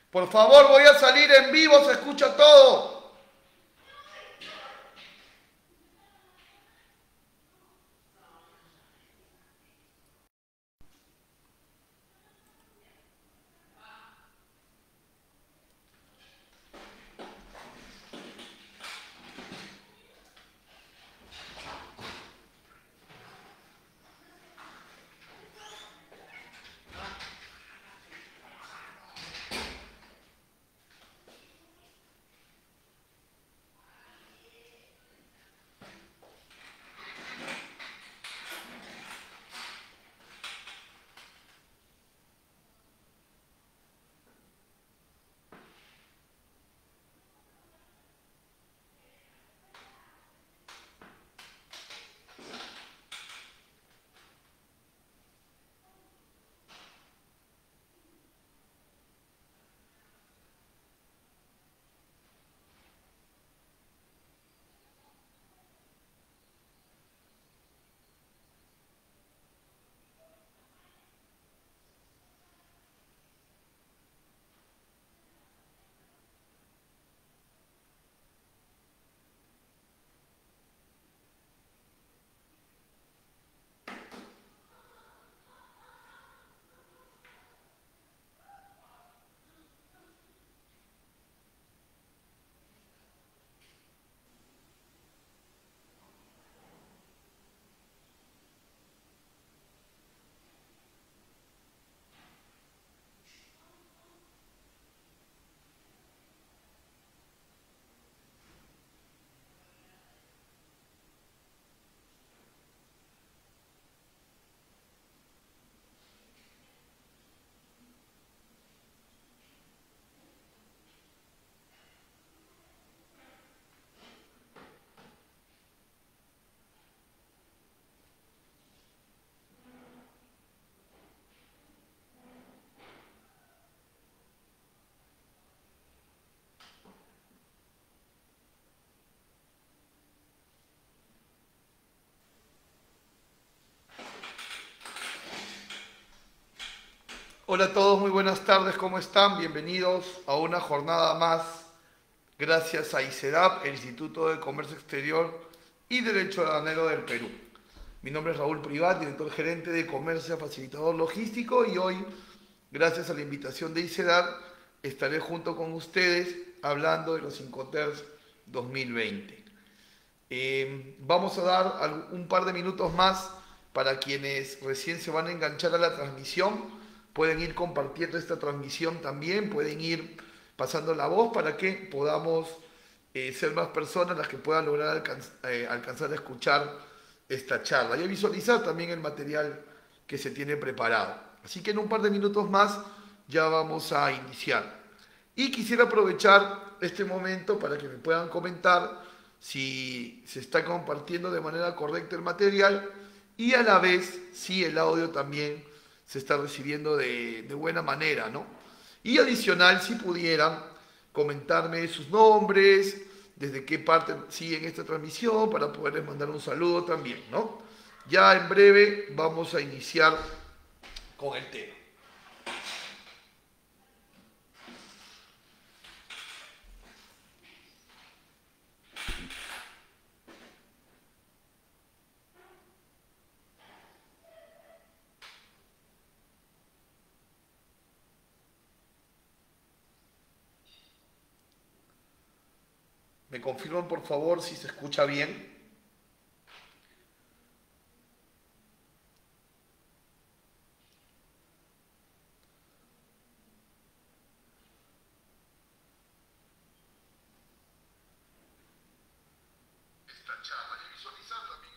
Por favor, voy a salir en vivo, se escucha todo. Hola a todos, muy buenas tardes, ¿cómo están? Bienvenidos a una jornada más, gracias a ICEDAP, el Instituto de Comercio Exterior y Derecho Aduanero del Perú. Mi nombre es Raúl Privat, director gerente de Comercio Facilitador Logístico, y hoy, gracias a la invitación de ICEDAP, estaré junto con ustedes hablando de los Incoterms 2020. Vamos a dar un par de minutos más para quienes recién se van a enganchar a la transmisión. Pueden ir compartiendo esta transmisión también, pueden ir pasando la voz para que podamos ser más personas las que puedan lograr alcanzar a escuchar esta charla y a visualizar también el material que se tiene preparado. Así que en un par de minutos más ya vamos a iniciar. Y quisiera aprovechar este momento para que me puedan comentar si se está compartiendo de manera correcta el material y a la vez si el audio también se está recibiendo de buena manera, ¿no? Y adicional, si pudieran comentarme sus nombres, desde qué parte siguen esta transmisión, para poderles mandar un saludo también, ¿no? Ya en breve vamos a iniciar con el tema. ¿Me confirman por favor si se escucha bien? Esta charla y visualizar también.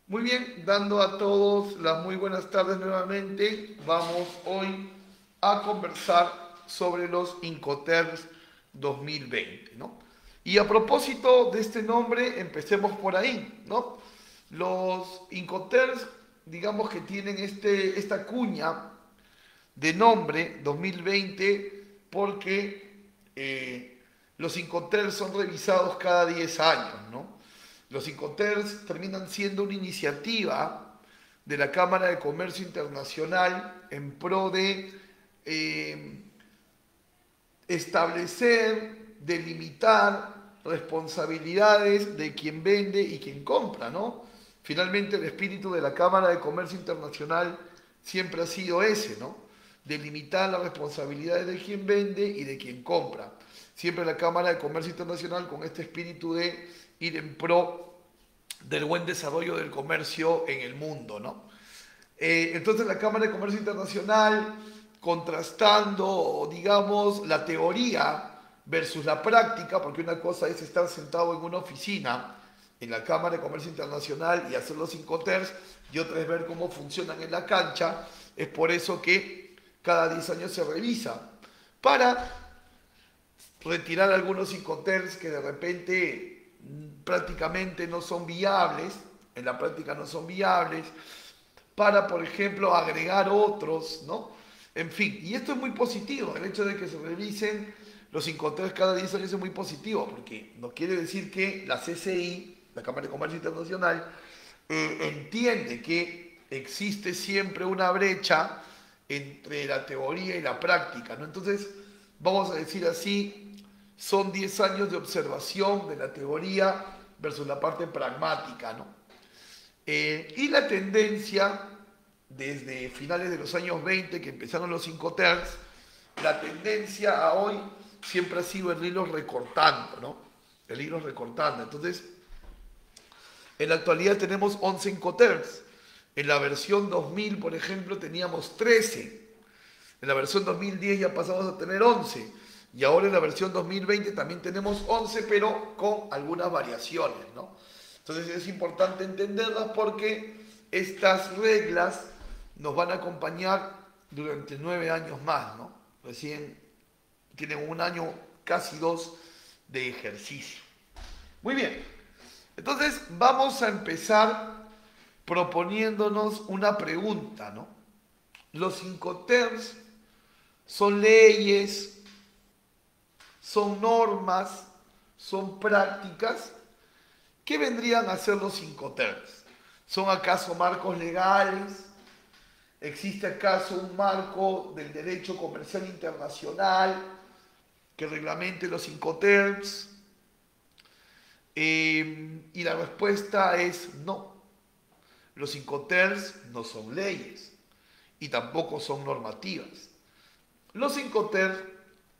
Muy bien, dando a todos las muy buenas tardes nuevamente, vamos hoy a conversar sobre los Incoterms 2020, ¿no? Y a propósito de este nombre, empecemos por ahí, ¿no? Los Incoterms, digamos que tienen esta cuña de nombre 2020 porque los Incoterms son revisados cada 10 años, ¿no? Los Incoterms terminan siendo una iniciativa de la Cámara de Comercio Internacional en pro de establecer, delimitar responsabilidades de quien vende y quien compra, ¿no? Finalmente el espíritu de la Cámara de Comercio Internacional siempre ha sido ese, ¿no? Delimitar las responsabilidades de quien vende y de quien compra. Siempre la Cámara de Comercio Internacional con este espíritu de ir en pro del buen desarrollo del comercio en el mundo, ¿no? Entonces la Cámara de Comercio Internacional, contrastando, digamos, la teoría versus la práctica, porque una cosa es estar sentado en una oficina en la Cámara de Comercio Internacional y hacer los Incoterms, y otra es ver cómo funcionan en la cancha. Es por eso que cada 10 años se revisa, para retirar algunos Incoterms que de repente prácticamente no son viables, en la práctica no son viables, para, por ejemplo, agregar otros, ¿no? En fin, y esto es muy positivo, el hecho de que se revisen los Incoterms cada 10 años es muy positivo, porque no quiere decir que la CCI, la Cámara de Comercio Internacional, entiende que existe siempre una brecha entre la teoría y la práctica, ¿no? Entonces, vamos a decir así, son 10 años de observación de la teoría versus la parte pragmática, ¿no? Y la tendencia, desde finales de los años 20, que empezaron los Incoterms, la tendencia a hoy siempre ha sido el hilo recortando, ¿no? El hilo recortando. Entonces, en la actualidad tenemos 11 Incoterms. En la versión 2000, por ejemplo, teníamos 13. En la versión 2010 ya pasamos a tener 11. Y ahora en la versión 2020 también tenemos 11, pero con algunas variaciones, ¿no? Entonces es importante entenderlas porque estas reglas nos van a acompañar durante 9 años más, ¿no? Recién tienen un año, casi 2, de ejercicio. Muy bien, entonces vamos a empezar proponiéndonos una pregunta, ¿no? Los Incoterms son leyes, son normas, son prácticas. ¿Qué vendrían a ser los Incoterms? ¿Son acaso marcos legales? ¿Existe acaso un marco del derecho comercial internacional que reglamente los Incoterms? Y la respuesta es no. Los Incoterms no son leyes y tampoco son normativas. Los Incoterms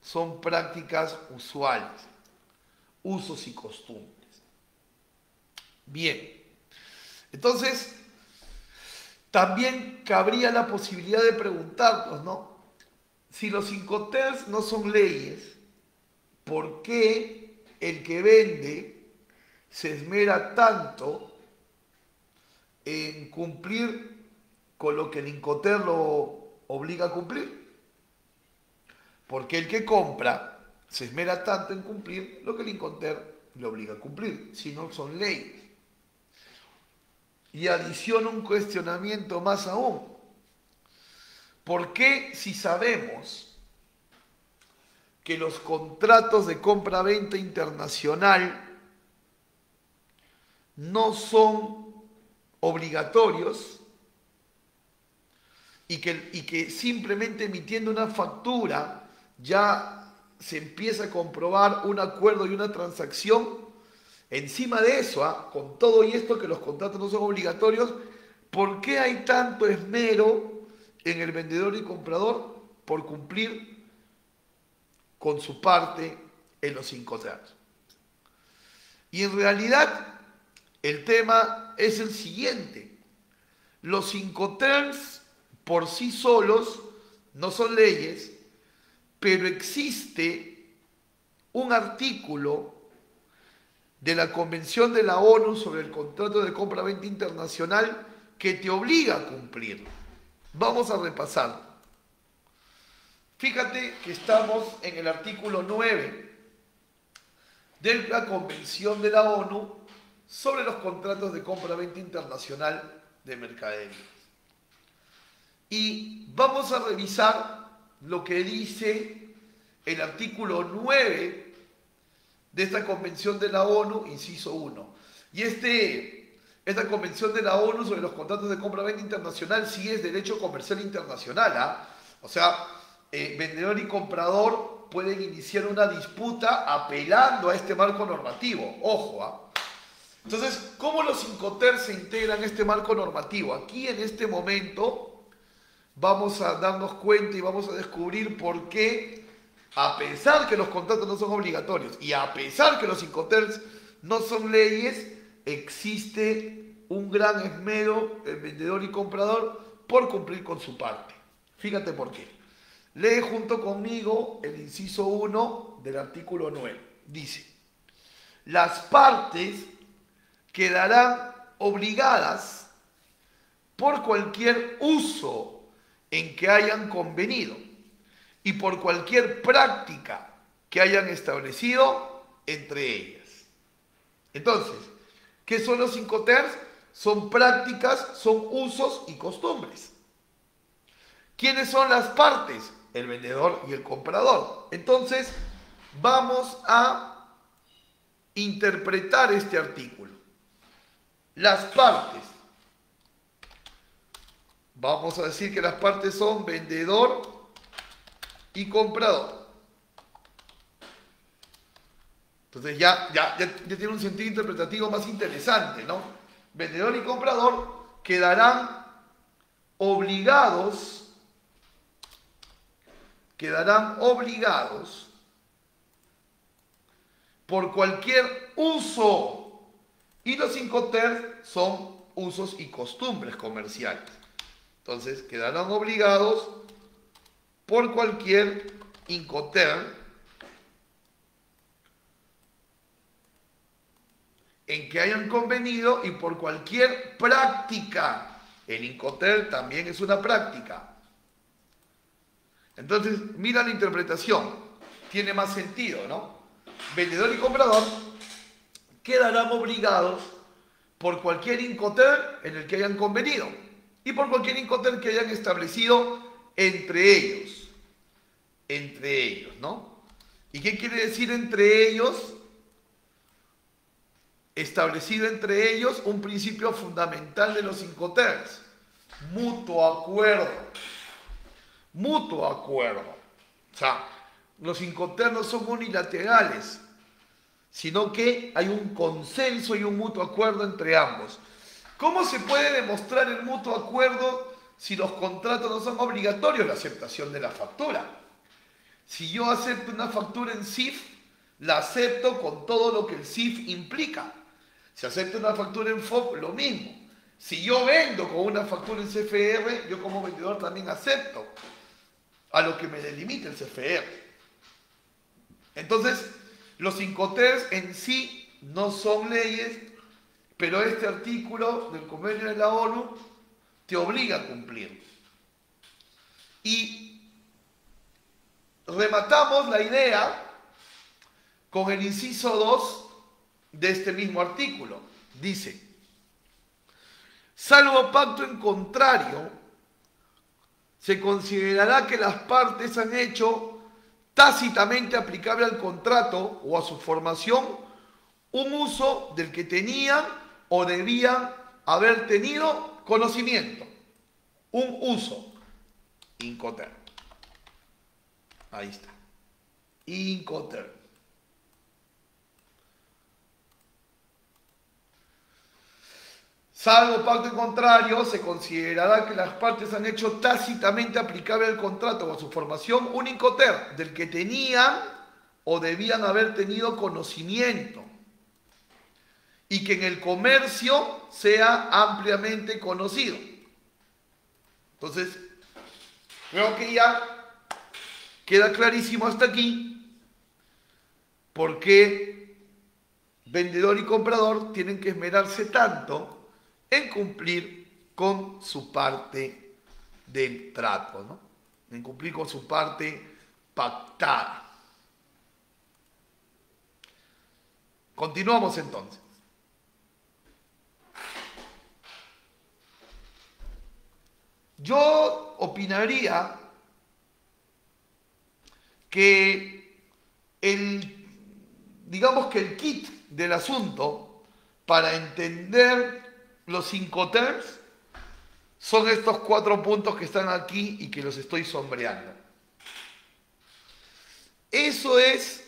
son prácticas usuales, usos y costumbres. Bien, entonces también cabría la posibilidad de preguntarnos, ¿no? Si los Incoterms no son leyes, ¿por qué el que vende se esmera tanto en cumplir con lo que el Incoterm lo obliga a cumplir? Porque el que compra se esmera tanto en cumplir lo que el Incoterm le obliga a cumplir, si no son leyes. Y adiciona un cuestionamiento más aún. ¿Por qué, si sabemos que los contratos de compra-venta internacional no son obligatorios y que simplemente emitiendo una factura ya se empieza a comprobar un acuerdo y una transacción? Encima de eso, con todo y esto que los contratos no son obligatorios, ¿por qué hay tanto esmero en el vendedor y comprador por cumplir con su parte en los Incoterms? Y en realidad el tema es el siguiente. Los Incoterms por sí solos no son leyes, pero existe un artículo de la Convención de la ONU sobre el contrato de compra-venta internacional que te obliga a cumplir. Vamos a repasar. Fíjate que estamos en el artículo 9 de la Convención de la ONU sobre los contratos de compra-venta internacional de mercaderías. Y vamos a revisar lo que dice el artículo 9 de esta Convención de la ONU, inciso 1. Y esta Convención de la ONU sobre los contratos de compra-venta internacional sí es derecho comercial internacional, ¿ah? O sea, vendedor y comprador pueden iniciar una disputa apelando a este marco normativo. Ojo, ¿ah? Entonces, ¿cómo los Incoterm se integran a este marco normativo? Aquí en este momento vamos a darnos cuenta y vamos a descubrir por qué, a pesar que los contratos no son obligatorios y a pesar que los Incoterm no son leyes, existe un gran esmero en vendedor y comprador por cumplir con su parte. Fíjate por qué. Lee junto conmigo el inciso 1 del artículo 9. Dice: las partes quedarán obligadas por cualquier uso en que hayan convenido y por cualquier práctica que hayan establecido entre ellas. Entonces, ¿qué son los Incoterm? Son prácticas, son usos y costumbres. ¿Quiénes son las partes? El vendedor y el comprador. Entonces, vamos a interpretar este artículo. Las partes. Vamos a decir que las partes son vendedor y comprador. Entonces ya tiene un sentido interpretativo más interesante, ¿no? Vendedor y comprador quedarán obligados por cualquier uso. Y los Incoterm son usos y costumbres comerciales. Entonces, quedarán obligados por cualquier Incoterm en que hayan convenido y por cualquier práctica. El Incoterm también es una práctica. Entonces, mira la interpretación. Tiene más sentido, ¿no? Vendedor y comprador quedarán obligados por cualquier Incoterm en el que hayan convenido y por cualquier Incoterm que hayan establecido entre ellos. Entre ellos, ¿no? ¿Y qué quiere decir entre ellos? Establecido entre ellos un principio fundamental de los Incoterm: mutuo acuerdo. Mutuo acuerdo. O sea, los Incoterm no son unilaterales, sino que hay un consenso y un mutuo acuerdo entre ambos. ¿Cómo se puede demostrar el mutuo acuerdo si los contratos no son obligatorios? La aceptación de la factura. Si yo acepto una factura en CIF, la acepto con todo lo que el CIF implica. Si acepto una factura en FOB, lo mismo. Si yo vendo con una factura en CFR, yo como vendedor también acepto a lo que me delimita el CFR. Entonces, los Incoterm en sí no son leyes, pero este artículo del convenio de la ONU te obliga a cumplir. Y rematamos la idea con el inciso 2 de este mismo artículo. Dice: salvo pacto en contrario, se considerará que las partes han hecho tácitamente aplicable al contrato o a su formación un uso del que tenían o debían haber tenido conocimiento. Un uso. Incoterm. Ahí está. Incoterm. Salvo pacto en contrario, se considerará que las partes han hecho tácitamente aplicable al contrato o a su formación un Incoterm del que tenían o debían haber tenido conocimiento y que en el comercio sea ampliamente conocido. Entonces, creo que ya queda clarísimo hasta aquí por qué vendedor y comprador tienen que esmerarse tanto en cumplir con su parte del trato, ¿no? En cumplir con su parte pactada. Continuamos entonces. Yo opinaría que digamos que el kit del asunto para entender los Incoterms son estos 4 puntos que están aquí y que los estoy sombreando. Eso es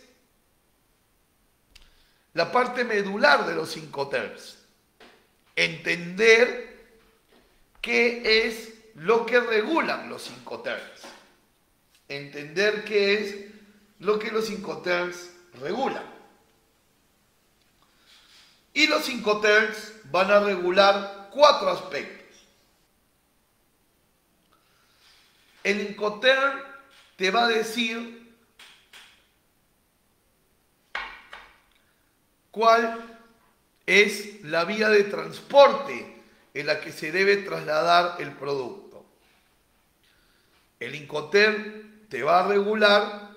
la parte medular de los Incoterms. Entender qué es lo que regulan los Incoterms. Entender qué es lo que los Incoterms regulan. Y los Incoterms van a regular 4 aspectos. El Incoterm te va a decir cuál es la vía de transporte en la que se debe trasladar el producto. El Incoterm te va a regular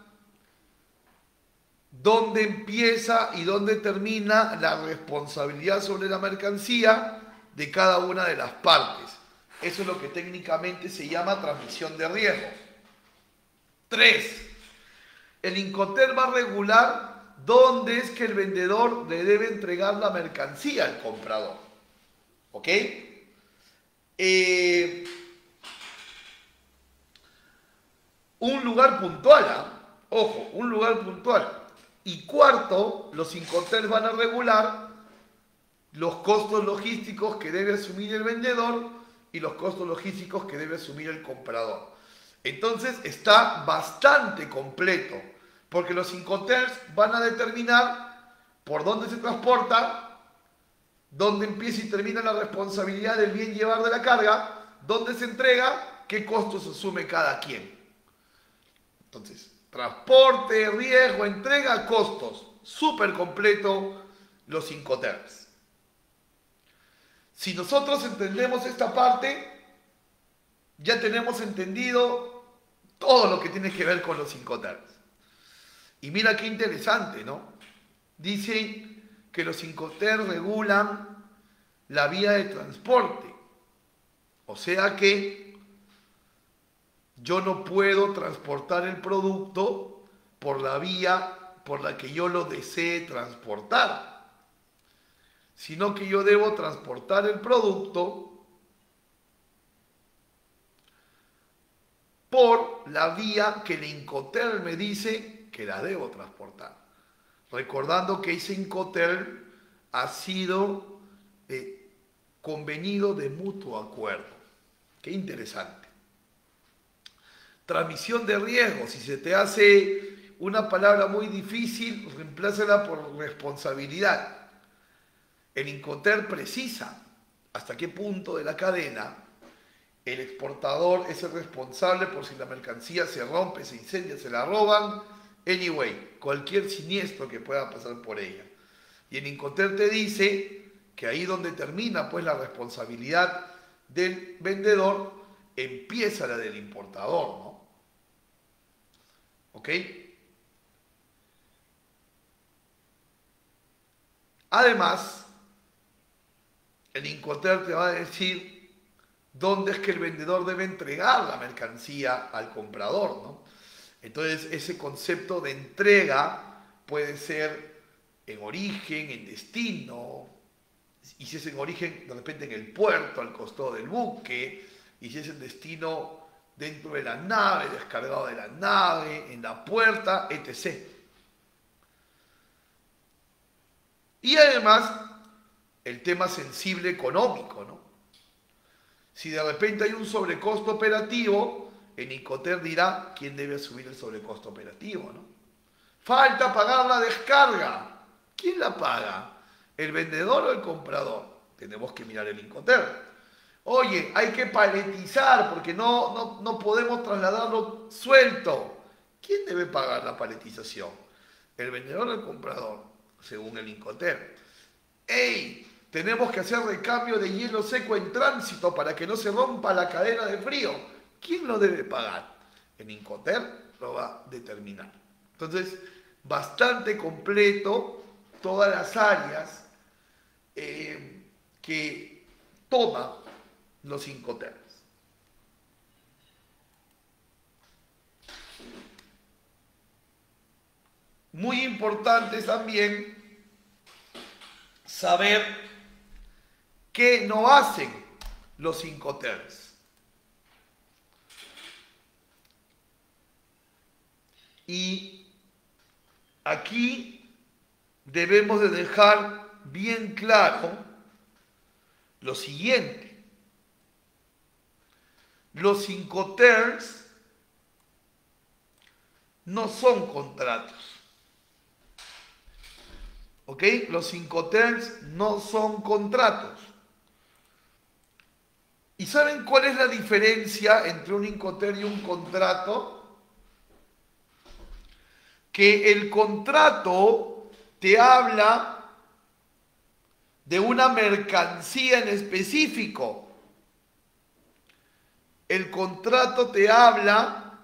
dónde empieza y dónde termina la responsabilidad sobre la mercancía de cada una de las partes. Eso es lo que técnicamente se llama transmisión de riesgo. 3. El Incoterm va a regular dónde es que el vendedor le debe entregar la mercancía al comprador. ¿Ok? Un lugar puntual, ¿eh? Ojo, un lugar puntual. Y 4, los Incoterms van a regular los costos logísticos que debe asumir el vendedor y los costos logísticos que debe asumir el comprador. Entonces está bastante completo, porque los Incoterms van a determinar por dónde se transporta, dónde empieza y termina la responsabilidad del bien llevar de la carga, dónde se entrega, qué costos asume cada quien. Entonces, transporte, riesgo, entrega, costos. Súper completo los Incoterms. Si nosotros entendemos esta parte, ya tenemos entendido todo lo que tiene que ver con los Incoterms. Y mira qué interesante, ¿no? Dice que los Incoterms regulan la vía de transporte. O sea que yo no puedo transportar el producto por la vía por la que yo lo desee transportar, sino que yo debo transportar el producto por la vía que el Incoterm me dice que la debo transportar. Recordando que ese Incoterm ha sido convenido de mutuo acuerdo. Qué interesante. Transmisión de riesgo. Si se te hace una palabra muy difícil, reemplázala por responsabilidad. El Incoterm precisa hasta qué punto de la cadena el exportador es el responsable por si la mercancía se rompe, se incendia, se la roban, anyway, cualquier siniestro que pueda pasar por ella. Y el Incoterm te dice que ahí donde termina pues la responsabilidad del vendedor, empieza la del importador, ¿no? ¿Ok? Además, el Incoterm te va a decir dónde es que el vendedor debe entregar la mercancía al comprador, ¿no? Entonces, ese concepto de entrega puede ser en origen, en destino, y si es en origen, de repente en el puerto, al costado del buque, y si es en destino dentro de la nave, descargado de la nave, en la puerta, etc. Y además, el tema sensible económico, ¿no? Si de repente hay un sobrecosto operativo, el Incoterm dirá quién debe asumir el sobrecosto operativo, ¿no? Falta pagar la descarga. ¿Quién la paga? ¿El vendedor o el comprador? Tenemos que mirar el Incoterm. Oye, hay que paletizar porque no podemos trasladarlo suelto. ¿Quién debe pagar la paletización? ¿El vendedor o el comprador? según el Incoterm. ¡Ey! Tenemos que hacer recambio de hielo seco en tránsito para que no se rompa la cadena de frío. ¿Quién lo debe pagar? El Incoterm lo va a determinar. Entonces, bastante completo todas las áreas que toma los Incoterms. Muy importante también saber qué no hacen los Incoterms. Y aquí debemos de dejar bien claro lo siguiente. Los Incoterms no son contratos. ¿Ok? Los Incoterms no son contratos. ¿Y saben cuál es la diferencia entre un Incoterm y un contrato? Que el contrato te habla de una mercancía en específico. El contrato te habla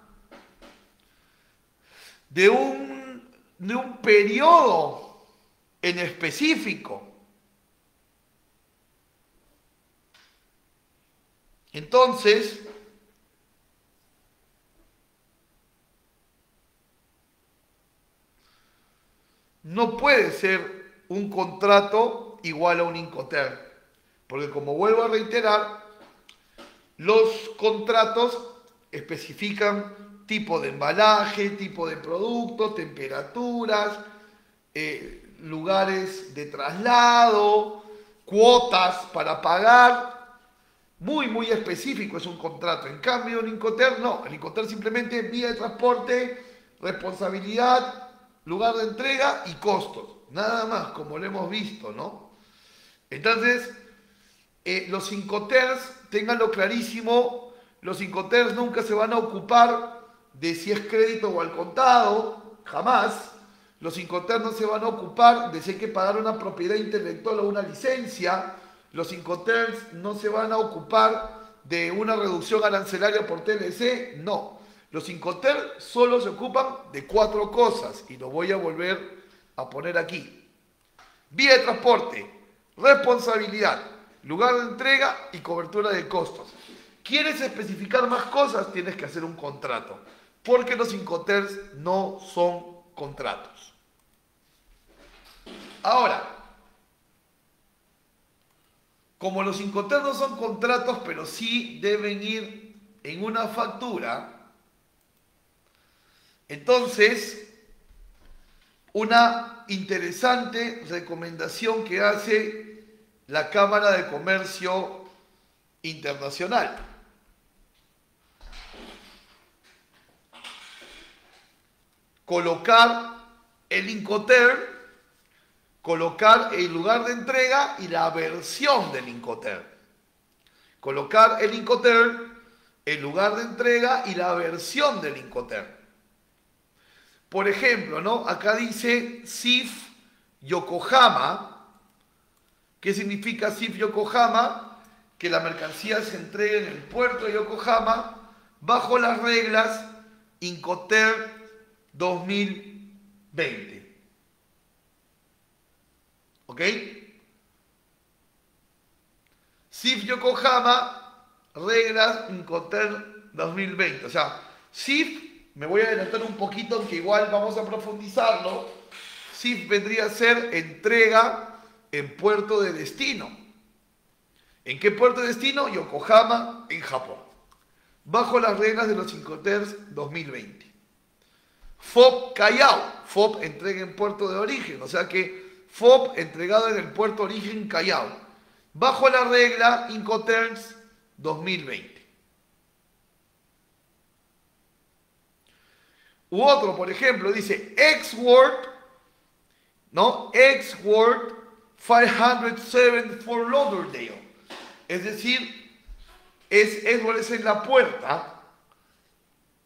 de un periodo en específico. Entonces, no puede ser un contrato igual a un Incoterm, porque como vuelvo a reiterar, los contratos especifican tipo de embalaje, tipo de producto, temperaturas, lugares de traslado, cuotas para pagar. Muy específico es un contrato. En cambio, un Incoterm no. El Incoterm simplemente vía de transporte, responsabilidad, lugar de entrega y costos. Nada más, como lo hemos visto, ¿no? Entonces, los Incoterms, ténganlo clarísimo, los Incoterms nunca se van a ocupar de si es crédito o al contado, jamás. Los Incoterms no se van a ocupar de si hay que pagar una propiedad intelectual o una licencia. Los Incoterms no se van a ocupar de una reducción arancelaria por TLC, no. Los Incoterms solo se ocupan de 4 cosas y lo voy a volver a poner aquí. Vía de transporte, responsabilidad, lugar de entrega y cobertura de costos. ¿Quieres especificar más cosas? Tienes que hacer un contrato, porque los Incoterms no son contratos. Ahora, como los Incoterms no son contratos, pero sí deben ir en una factura, entonces, una interesante recomendación que hace la Cámara de Comercio Internacional. Colocar el Incoterm, colocar el lugar de entrega y la versión del Incoterm. Colocar el Incoterm, el lugar de entrega y la versión del Incoterm. Por ejemplo, ¿no? Acá dice SIF Yokohama. ¿Qué significa SIF Yokohama? Que la mercancía se entregue en el puerto de Yokohama bajo las reglas Incoterm 2020. ¿Ok? SIF Yokohama, reglas Incoterm 2020. O sea, SIF, me voy a adelantar un poquito, aunque igual vamos a profundizarlo. SIF vendría a ser entrega en puerto de destino. ¿En qué puerto de destino? Yokohama, en Japón. Bajo las reglas de los Incoterms 2020. FOB Callao. FOB entrega en puerto de origen. O sea que FOB entregado en el puerto de origen Callao. Bajo la regla Incoterms 2020. U otro, por ejemplo, dice Export, ¿no? Export 507 for Lauderdale. Es decir, es en la puerta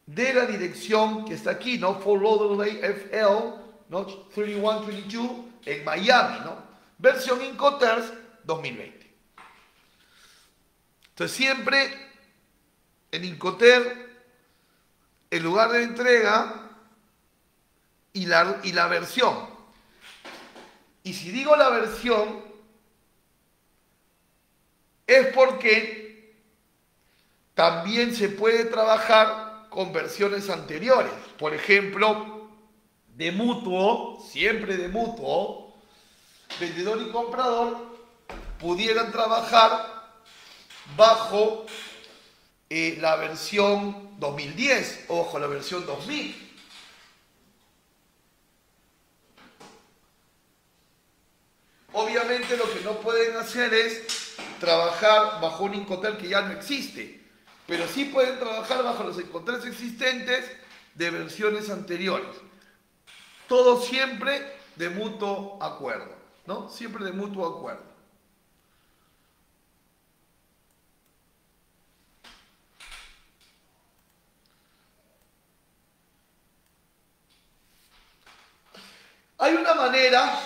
de la dirección que está aquí, ¿no? For Lauderdale FL ¿no? 3122 en Miami, ¿no? Versión Incoterms 2020. Entonces siempre en Incoterms el lugar de entrega y la versión. Y si digo la versión, es porque también se puede trabajar con versiones anteriores. Por ejemplo, de mutuo, siempre de mutuo, vendedor y comprador pudieran trabajar bajo la versión 2010, ojo, la versión 2000. Obviamente lo que no pueden hacer es trabajar bajo un Incoterms que ya no existe, pero sí pueden trabajar bajo los Incoterms existentes de versiones anteriores. Todo siempre de mutuo acuerdo, ¿no? Siempre de mutuo acuerdo. Hay una manera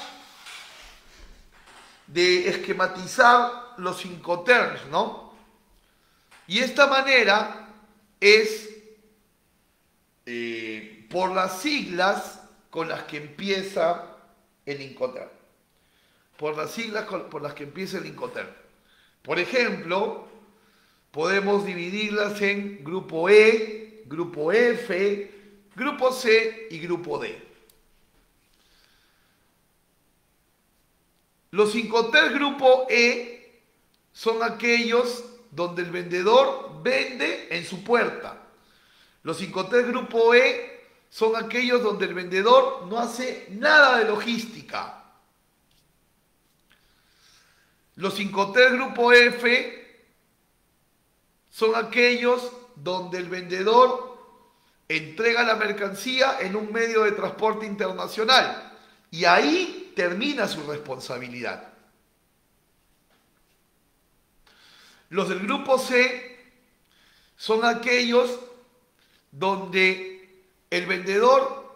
de esquematizar los Incoterms, ¿no? Y esta manera es por las siglas con las que empieza el Incoterms. Por las siglas por las que empieza el Incoterms. Por ejemplo, podemos dividirlas en grupo E, grupo F, grupo C y grupo D. Los Incoterms grupo E son aquellos donde el vendedor vende en su puerta. Los Incoterms grupo E son aquellos donde el vendedor no hace nada de logística. Los Incoterms grupo F son aquellos donde el vendedor entrega la mercancía en un medio de transporte internacional y ahí termina su responsabilidad. Los del grupo C son aquellos donde el vendedor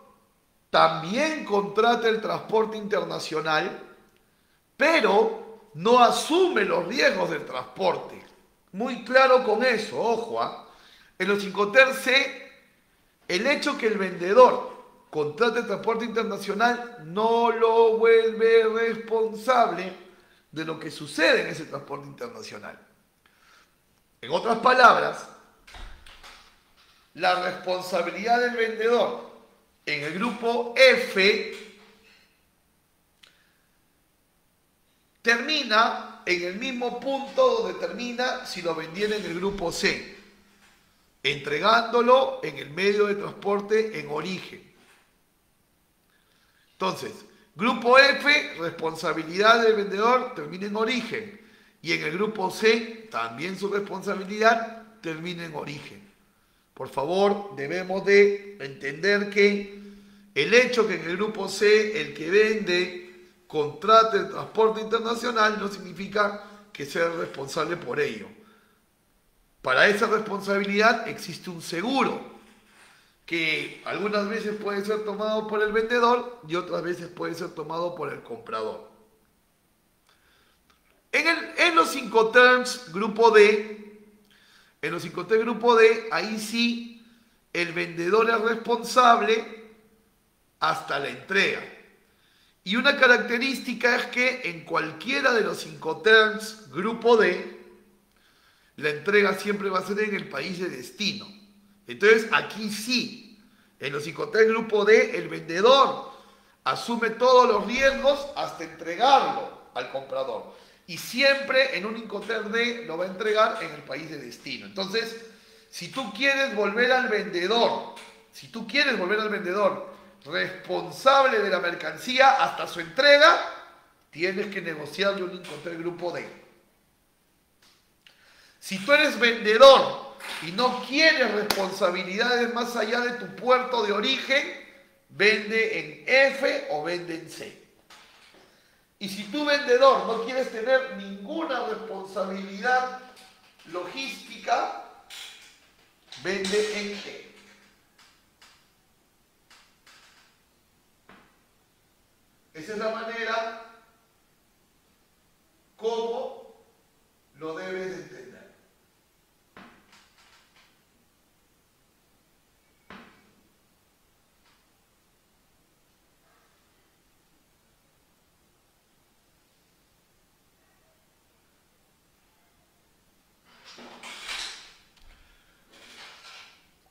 también contrata el transporte internacional, pero no asume los riesgos del transporte. Muy claro con eso, ojo, ¿ah? En los Incoterms C, el hecho que el vendedor contrate el transporte internacional no lo vuelve responsable de lo que sucede en ese transporte internacional. En otras palabras, la responsabilidad del vendedor en el grupo F termina en el mismo punto donde termina si lo vendiera en el grupo C, entregándolo en el medio de transporte en origen. Entonces, grupo F, responsabilidad del vendedor termina en origen, y en el grupo C también su responsabilidad termina en origen. Por favor, debemos de entender que el hecho que en el grupo C el que vende contrate el transporte internacional no significa que sea responsable por ello. Para esa responsabilidad existe un seguro que algunas veces puede ser tomado por el vendedor y otras veces puede ser tomado por el comprador. En los Incoterms grupo D, ahí sí el vendedor es responsable hasta la entrega. Y una característica es que en cualquiera de los Incoterms grupo D, la entrega siempre va a ser en el país de destino. Entonces aquí sí, en los Incoterms grupo D, el vendedor asume todos los riesgos hasta entregarlo al comprador. Y siempre en un Incoterms D lo va a entregar en el país de destino. Entonces, si tú quieres volver al vendedor responsable de la mercancía hasta su entrega, tienes que negociarle un Incoterms grupo D. Si tú eres vendedor y no quieres responsabilidades más allá de tu puerto de origen, vende en F o vende en C. Y si tú, vendedor, no quieres tener ninguna responsabilidad logística, vende en E. Esa es la manera como lo debes de entender.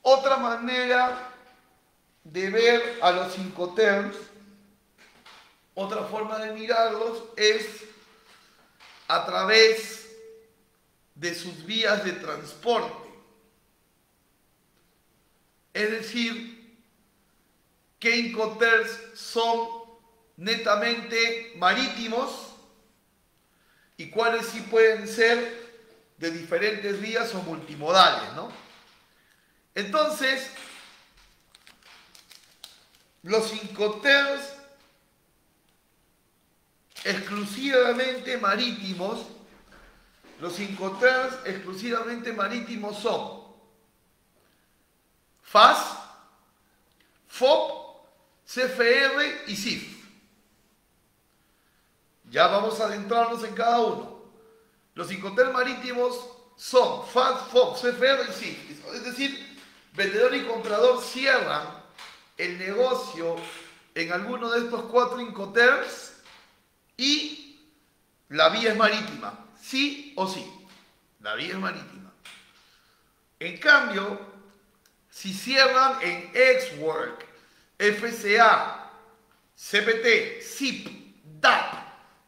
Otra manera de ver a los Incoterms, otra forma de mirarlos es a través de sus vías de transporte. Es decir, qué Incoterms son netamente marítimos y cuáles sí pueden ser de diferentes vías o multimodales, ¿no? Entonces, los Incoterms exclusivamente marítimos, son FAS, FOB, CFR y CIF. Ya vamos a adentrarnos en cada uno. Los Incoterms marítimos son FAS, FOB, CFR y CIF. Es decir, vendedor y comprador cierran el negocio en alguno de estos 4 Incoterms y la vía es marítima, sí o sí. La vía es marítima. En cambio, si cierran en Ex-Work, FCA, CPT, ZIP, DAP,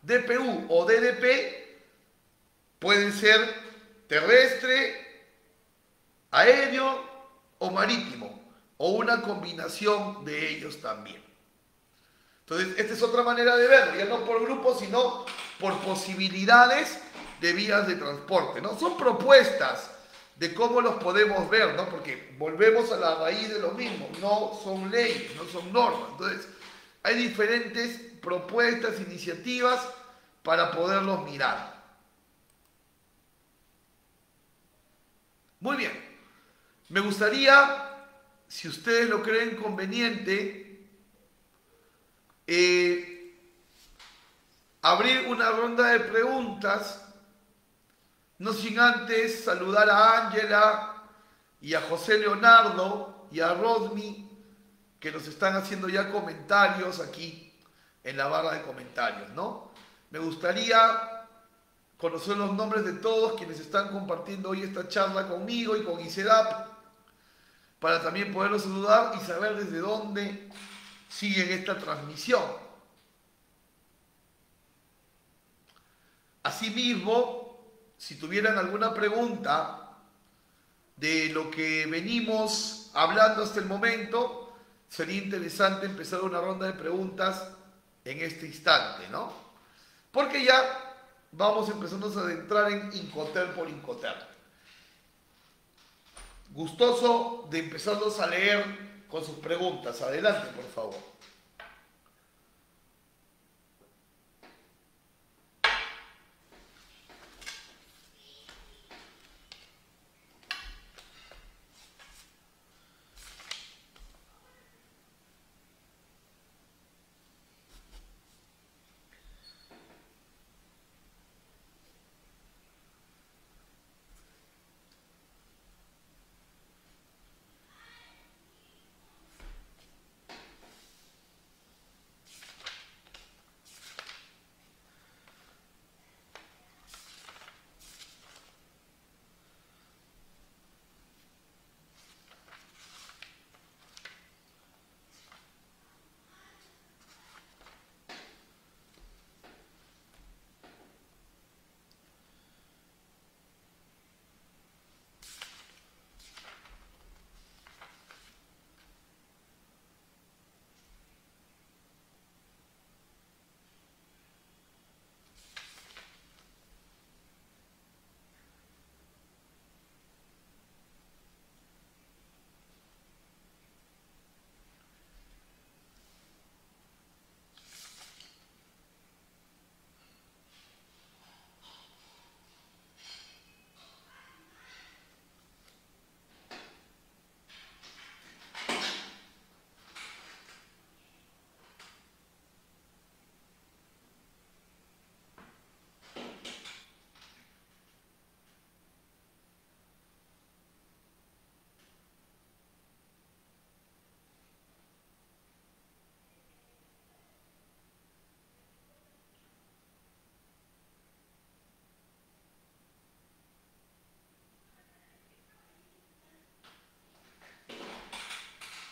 DPU o DDP, pueden ser terrestre, aéreo o marítimo, o una combinación de ellos también. Entonces, esta es otra manera de verlo, ya no por grupos, sino por posibilidades de vías de transporte, ¿no? Son propuestas de cómo los podemos ver, ¿no? Porque volvemos a la raíz de lo mismo, no son leyes, no son normas. Entonces, hay diferentes propuestas, iniciativas para poderlos mirar. Muy bien. Me gustaría, si ustedes lo creen conveniente, abrir una ronda de preguntas, no sin antes saludar a Ángela y a José Leonardo y a Rodney, que nos están haciendo ya comentarios aquí en la barra de comentarios, ¿no? Me gustaría conocer los nombres de todos quienes están compartiendo hoy esta charla conmigo y con ICEDAP, para también poderlos saludar y saber desde dónde siguen esta transmisión. Asimismo, si tuvieran alguna pregunta de lo que venimos hablando hasta el momento, sería interesante empezar una ronda de preguntas en este instante, ¿no? Porque ya vamos empezando a adentrar en Incoterm por Incoterm. Gustoso de empezarlos a leer con sus preguntas. Adelante, por favor.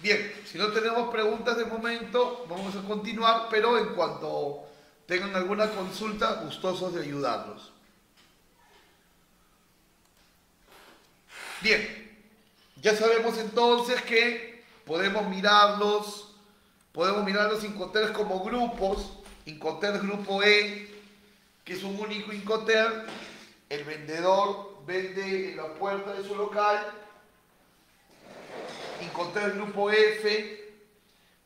Bien, si no tenemos preguntas de momento, vamos a continuar, pero en cuanto tengan alguna consulta, gustosos de ayudarlos. Bien, ya sabemos entonces que podemos mirar los Incoterms como grupos. Incoterms grupo E, que es un único Incoterm. El vendedor vende en la puerta de su local. Incoterms grupo F,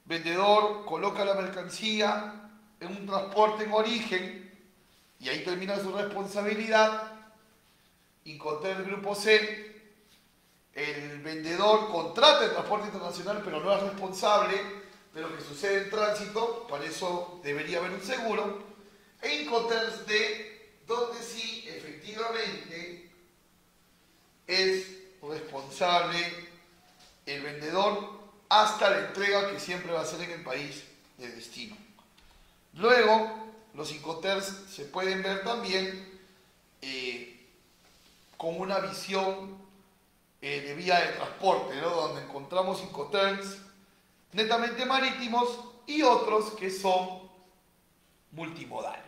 vendedor coloca la mercancía en un transporte en origen y ahí termina su responsabilidad. Incoterms grupo C, el vendedor contrata el transporte internacional pero no es responsable de lo que sucede en tránsito, para eso debería haber un seguro. E Incoterms D, donde sí efectivamente es responsable el vendedor hasta la entrega, que siempre va a ser en el país de destino. Luego, los Incoterms se pueden ver también con una visión de vía de transporte, ¿no? Donde encontramos Incoterms netamente marítimos y otros que son multimodales.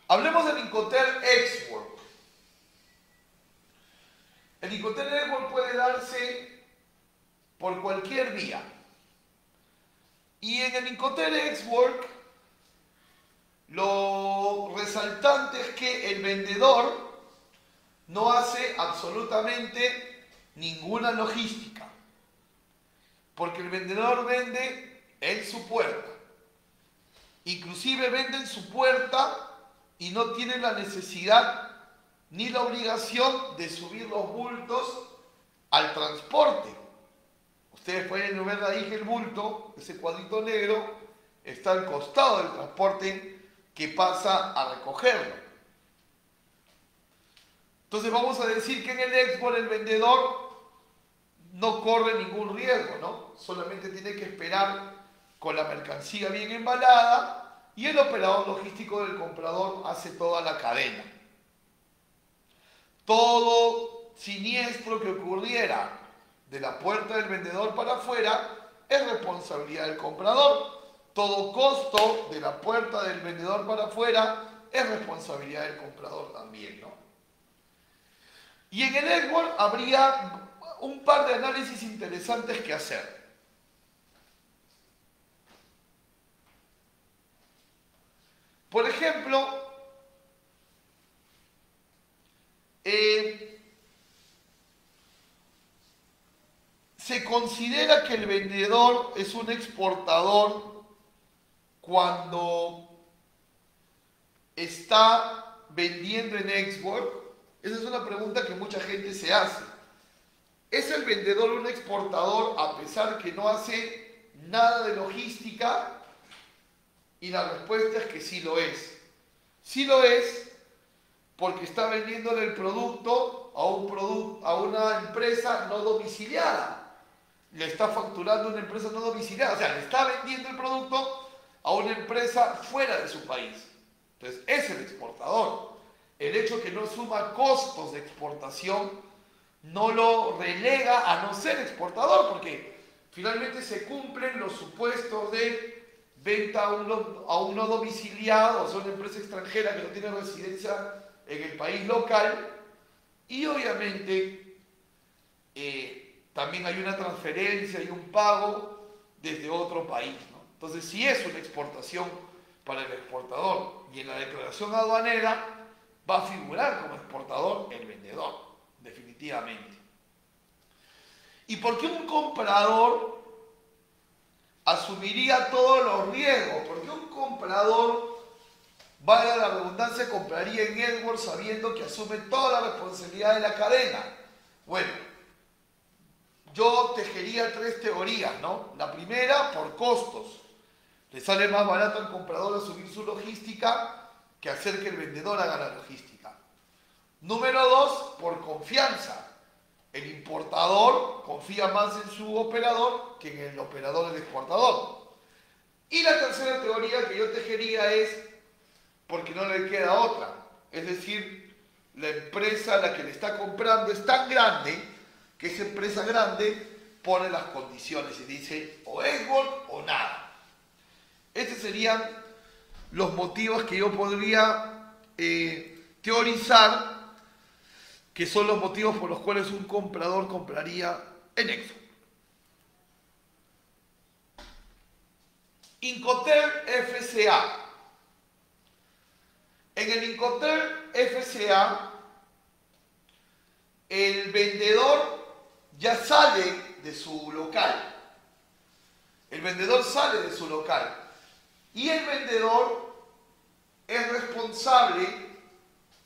Hablemos del Incoterm Export. El Incoterm Export puede darse por cualquier vía. Y en el Incoterm Export, lo resaltante es que el vendedor no hace absolutamente ninguna logística, porque el vendedor vende en su puerta. Inclusive vende en su puerta y no tiene la necesidad ni la obligación de subir los bultos al transporte. Ustedes pueden ver ahí que el bulto, ese cuadrito negro, está al costado del transporte que pasa a recogerlo. Entonces vamos a decir que en el export el vendedor no corre ningún riesgo, ¿no? Solamente tiene que esperar con la mercancía bien embalada y el operador logístico del comprador hace toda la cadena. Todo siniestro que ocurriera de la puerta del vendedor para afuera es responsabilidad del comprador. Todo costo de la puerta del vendedor para afuera es responsabilidad del comprador también, ¿no? Y en el export habría un par de análisis interesantes que hacer. Por ejemplo, se considera que el vendedor es un exportador cuando está vendiendo en export. Esa es una pregunta que mucha gente se hace. ¿Es el vendedor un exportador a pesar que no hace nada de logística? Y la respuesta es que sí lo es. Sí lo es porque está vendiéndole el producto a una empresa no domiciliada. Le está facturando a una empresa no domiciliada. O sea, le está vendiendo el producto a una empresa fuera de su país. Entonces, es el exportador. El hecho que no suma costos de exportación no lo relega a no ser exportador, porque finalmente se cumplen los supuestos de venta a un no domiciliado, o sea, una empresa extranjera que no tiene residencia en el país local, y obviamente también hay una transferencia y un pago desde otro país, ¿no? Entonces sí es una exportación para el exportador, y en la declaración aduanera va a figurar como exportador el vendedor, definitivamente. ¿Y por qué un comprador asumiría todos los riesgos? ¿Por qué un comprador, valga la redundancia, compraría en export sabiendo que asume toda la responsabilidad de la cadena? Bueno, yo tejería tres teorías, ¿no? La primera, por costos. Le sale más barato al comprador asumir su logística que hacer que el vendedor haga la logística. Número dos, por confianza. El importador confía más en su operador que en el operador del exportador. Y la tercera teoría que yo tejería es porque no le queda otra. Es decir, la empresa a la que le está comprando es tan grande que esa empresa grande pone las condiciones y dice o export o nada. Estos serían los motivos que yo podría teorizar que son los motivos por los cuales un comprador compraría en Exxon. Incoterm FCA. En el Incoterm FCA, el vendedor ya sale de su local. El vendedor sale de su local. Y el vendedor es responsable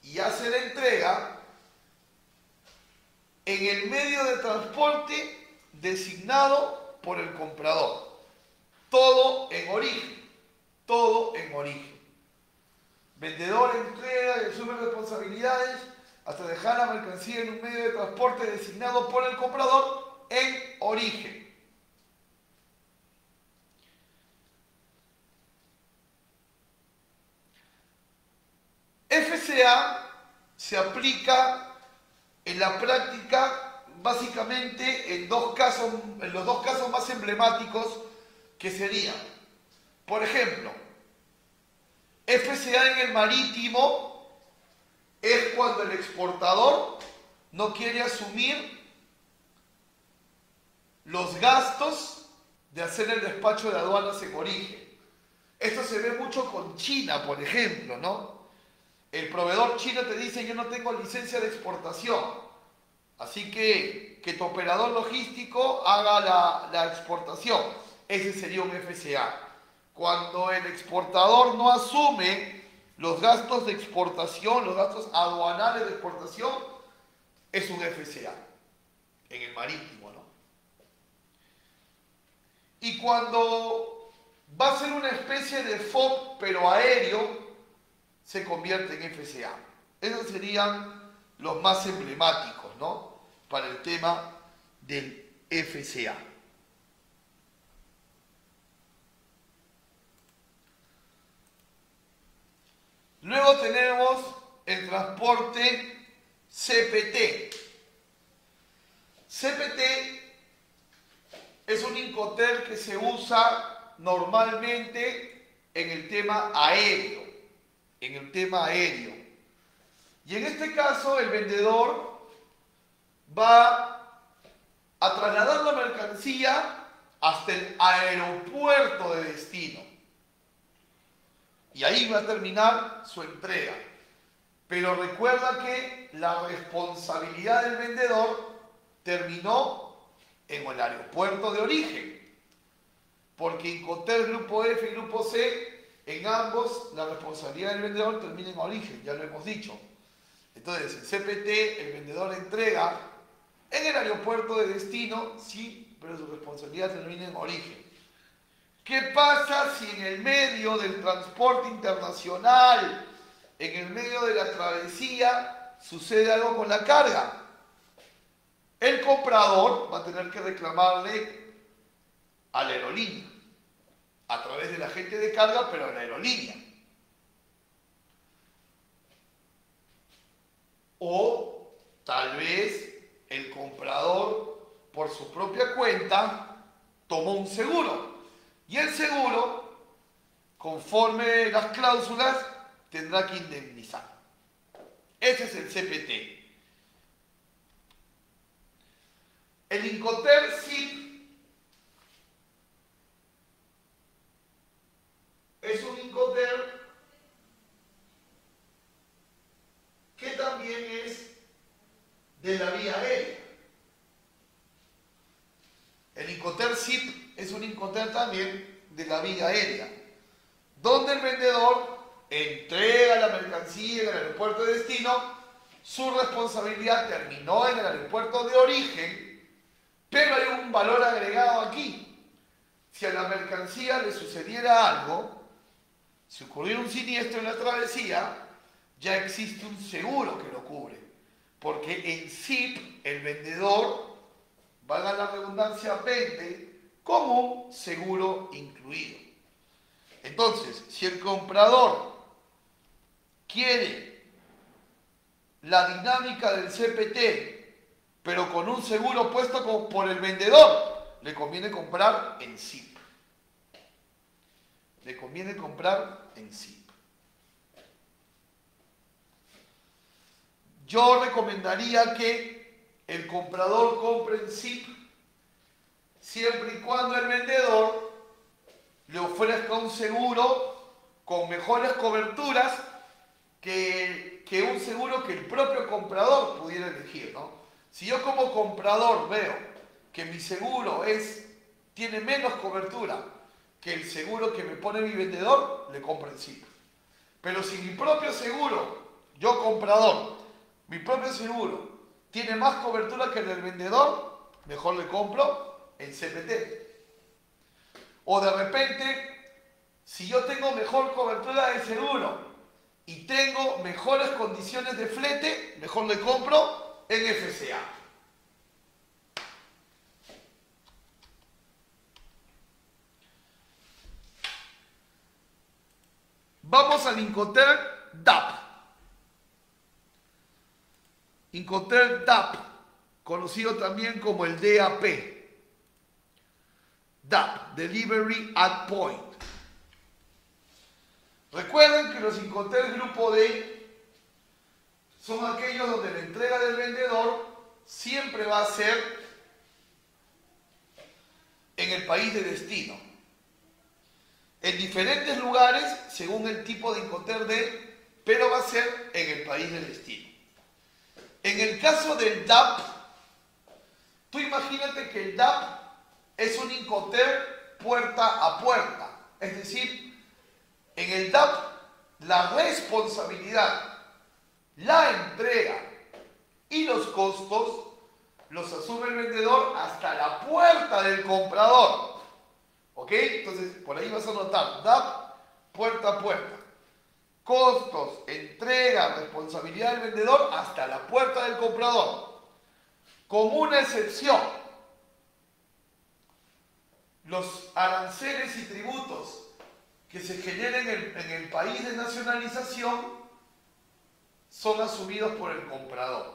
y hace la entrega en el medio de transporte designado por el comprador. Todo en origen. Todo en origen. Vendedor entrega y asume responsabilidades hasta dejar la mercancía en un medio de transporte designado por el comprador en origen. FCA se aplica en la práctica básicamente en los dos casos más emblemáticos que serían, por ejemplo, FCA en el marítimo es cuando el exportador no quiere asumir los gastos de hacer el despacho de aduanas en origen. Esto se ve mucho con China, por ejemplo, ¿no? El proveedor chino te dice: yo no tengo licencia de exportación, así que tu operador logístico haga la exportación. Ese sería un FCA. Cuando el exportador no asume los gastos de exportación, los gastos aduanales de exportación, es un FCA en el marítimo, ¿no? Y cuando va a ser una especie de FOB pero aéreo, se convierte en FCA. Esos serían los más emblemáticos, ¿no?, para el tema del FCA. Luego tenemos el transporte CPT. CPT es un Incoterm que se usa normalmente en el tema aéreo. Y en este caso el vendedor va a trasladar la mercancía hasta el aeropuerto de destino. Y ahí va a terminar su entrega. Pero recuerda que la responsabilidad del vendedor terminó en el aeropuerto de origen. Porque Incoterm Grupo F y Grupo C, en ambos la responsabilidad del vendedor termina en origen, ya lo hemos dicho. Entonces, en CPT el vendedor entrega en el aeropuerto de destino, sí, pero su responsabilidad termina en origen. ¿Qué pasa si en el medio del transporte internacional, en el medio de la travesía, sucede algo con la carga? El comprador va a tener que reclamarle a la aerolínea, a través del agente de carga, pero a la aerolínea. O tal vez el comprador, por su propia cuenta, tomó un seguro. Y el seguro, conforme las cláusulas, tendrá que indemnizar. Ese es el CPT. El Incoterm SIP es un Incoterm que también es de la vía aérea. El Incoterm SIP es un Incoterm también de la vía aérea, donde el vendedor entrega la mercancía en el aeropuerto de destino, su responsabilidad terminó en el aeropuerto de origen, pero hay un valor agregado aquí. Si a la mercancía le sucediera algo, si ocurriera un siniestro en la travesía, ya existe un seguro que lo cubre, porque en SIP el vendedor, valga la redundancia, vende con un seguro incluido. Entonces, si el comprador quiere la dinámica del CPT, pero con un seguro puesto por el vendedor, le conviene comprar en SIP. Le conviene comprar en SIP. Yo recomendaría que el comprador compre en SIP siempre y cuando el vendedor le ofrezca un seguro con mejores coberturas que un seguro que el propio comprador pudiera elegir, ¿no? Si yo como comprador veo que mi seguro tiene menos cobertura que el seguro que me pone mi vendedor, le compro en SIP. Pero si mi propio seguro, yo comprador, mi propio seguro tiene más cobertura que el del vendedor, mejor le compro en CPT. O de repente, si yo tengo mejor cobertura de seguro y tengo mejores condiciones de flete, mejor le compro en FCA. Vamos al Incoterm DAP. Incoterm DAP, conocido también como el DAP. DAP, Delivery at Point. Recuerden que los Incoterm Grupo D son aquellos donde la entrega del vendedor siempre va a ser en el país de destino. En diferentes lugares, según el tipo de Incoterm D, pero va a ser en el país de destino. En el caso del DAP, tú imagínate que el DAP es un Incoterm puerta a puerta. Es decir, en el DAP, la responsabilidad, la entrega y los costos los asume el vendedor hasta la puerta del comprador. ¿Ok? Entonces, por ahí vas a notar DAP, puerta a puerta. Costos, entrega, responsabilidad del vendedor hasta la puerta del comprador. Con una excepción. Los aranceles y tributos que se generen en el país de nacionalización son asumidos por el comprador.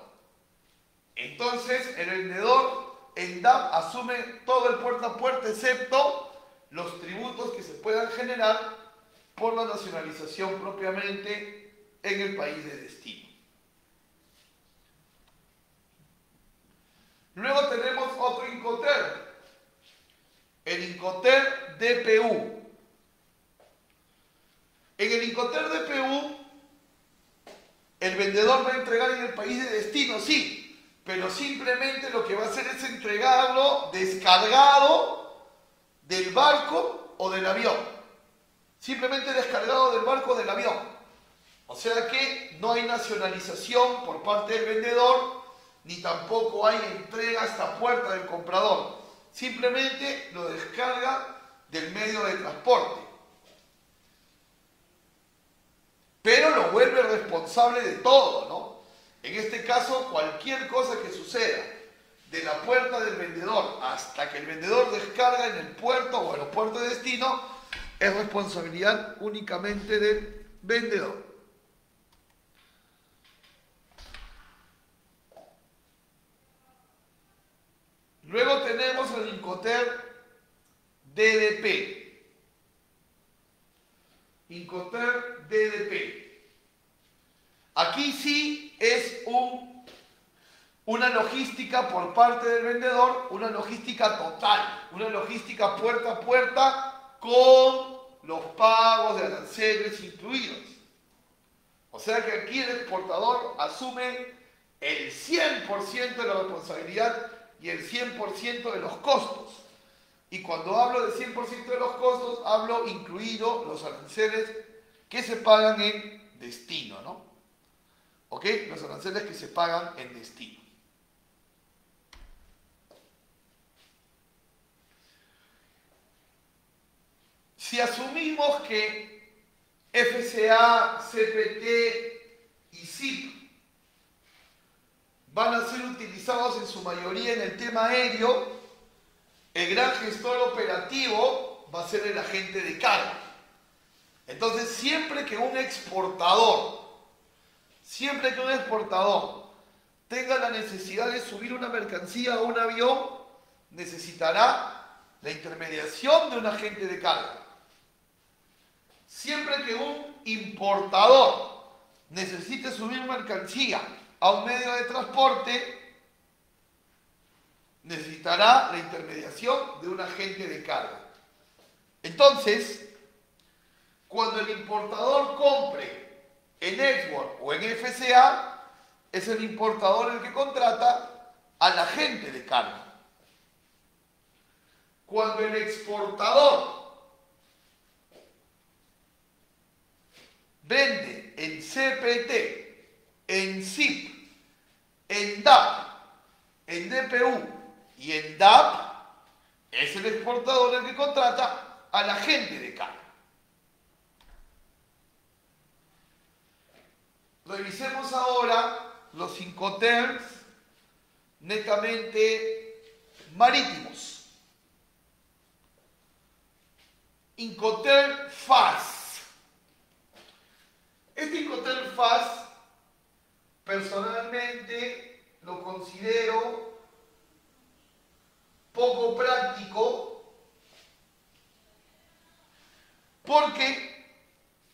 Entonces, el vendedor en DAP asume todo el puerta a puerta, excepto los tributos que se puedan generar por la nacionalización propiamente en el país de destino. Luego tenemos otro Incoterm, el Incoterm DPU. En el Incoterm DPU, el vendedor va a entregar en el país de destino, sí, pero simplemente lo que va a hacer es entregarlo descargado del barco o del avión. Simplemente descargado del barco o del avión. O sea que no hay nacionalización por parte del vendedor, ni tampoco hay entrega hasta puerta del comprador. Simplemente lo descarga del medio de transporte. Pero lo vuelve responsable de todo, ¿no? En este caso, cualquier cosa que suceda de la puerta del vendedor hasta que el vendedor descarga en el puerto o en los puertos de destino, es responsabilidad únicamente del vendedor. Luego tenemos el Incoterm DDP. Incoterm DDP. Aquí sí es una logística por parte del vendedor, una logística total, una logística puerta a puerta con los pagos de aranceles incluidos. O sea que aquí el exportador asume el 100% de la responsabilidad y el 100% de los costos. Y cuando hablo de 100% de los costos, hablo incluido los aranceles que se pagan en destino, ¿no? ¿Ok? Los aranceles que se pagan en destino. Si asumimos que FCA, CPT y SIP van a ser utilizados en su mayoría en el tema aéreo, el gran gestor operativo va a ser el agente de carga. Entonces, siempre que un exportador Siempre que un exportador tenga la necesidad de subir una mercancía a un avión, necesitará la intermediación de un agente de carga. Siempre que un importador necesite subir mercancía a un medio de transporte, necesitará la intermediación de un agente de carga. Entonces, cuando el importador compre en Export o en FCA, es el importador el que contrata al agente de carga. Cuando el exportador vende en CPT, en SIP, en DAP, en DPU y en DAP, es el exportador el que contrata al agente de carga. Revisemos ahora los Incoterms netamente marítimos. Incoterm FAS. Este Incoterm FAS, personalmente, lo considero poco práctico porque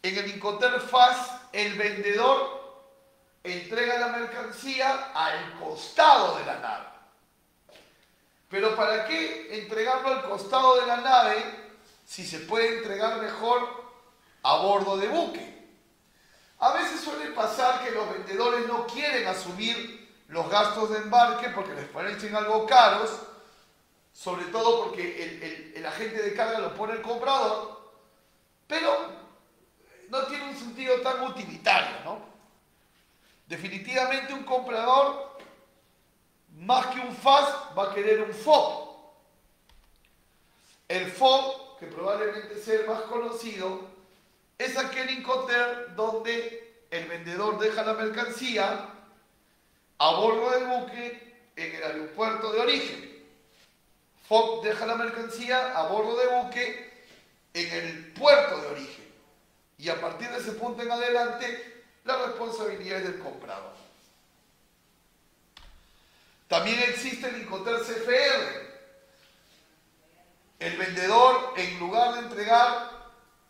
en el Incoterm FAS el vendedor entrega la mercancía al costado de la nave. Pero ¿para qué entregarlo al costado de la nave si se puede entregar mejor a bordo de buque? A veces suele pasar que los vendedores no quieren asumir los gastos de embarque porque les parecen algo caros, sobre todo porque el agente de carga lo pone el comprador, pero no tiene un sentido tan utilitario, ¿no? Definitivamente un comprador, más que un FAS, va a querer un FOB. El FOB, que probablemente sea el más conocido, es aquel Incoterm donde el vendedor deja la mercancía a bordo del buque en el aeropuerto de origen. FOB deja la mercancía a bordo de buque en el puerto de origen. Y a partir de ese punto en adelante, la responsabilidad es del comprador. También existe el Incoterm CFR. El vendedor, en lugar de entregar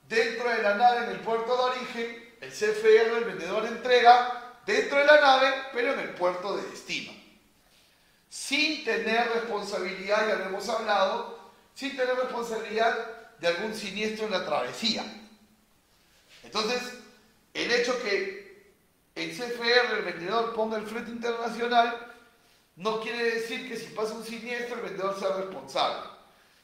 dentro de la nave en el puerto de origen, el CFR, el vendedor entrega dentro de la nave, pero en el puerto de destino. Sin tener responsabilidad, ya lo hemos hablado, sin tener responsabilidad de algún siniestro en la travesía. Entonces, el hecho que en CFR el vendedor ponga el flete internacional no quiere decir que si pasa un siniestro el vendedor sea responsable.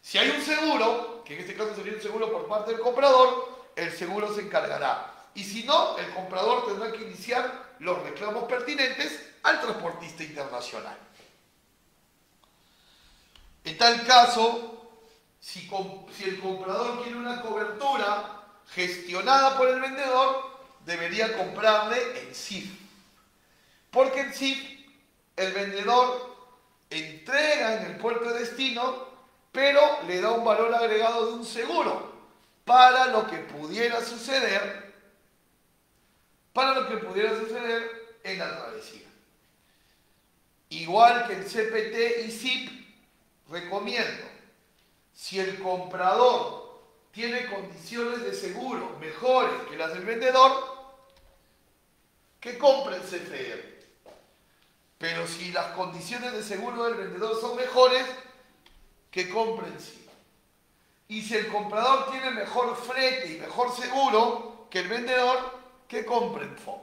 Si hay un seguro, que en este caso sería un seguro por parte del comprador, el seguro se encargará. Y si no, el comprador tendrá que iniciar los reclamos pertinentes al transportista internacional. En tal caso, si el comprador quiere una cobertura gestionada por el vendedor, debería comprarle en SIF. Porque en SIF el vendedor entrega en el puerto de destino, pero le da un valor agregado de un seguro para lo que pudiera suceder, en la travesía. Igual que en CPT y SIP, recomiendo, si el comprador tiene condiciones de seguro mejores que las del vendedor, que compre el CFR. Pero si las condiciones de seguro del vendedor son mejores, que compre el SIP. Y si el comprador tiene mejor flete y mejor seguro que el vendedor, que compre el FOB.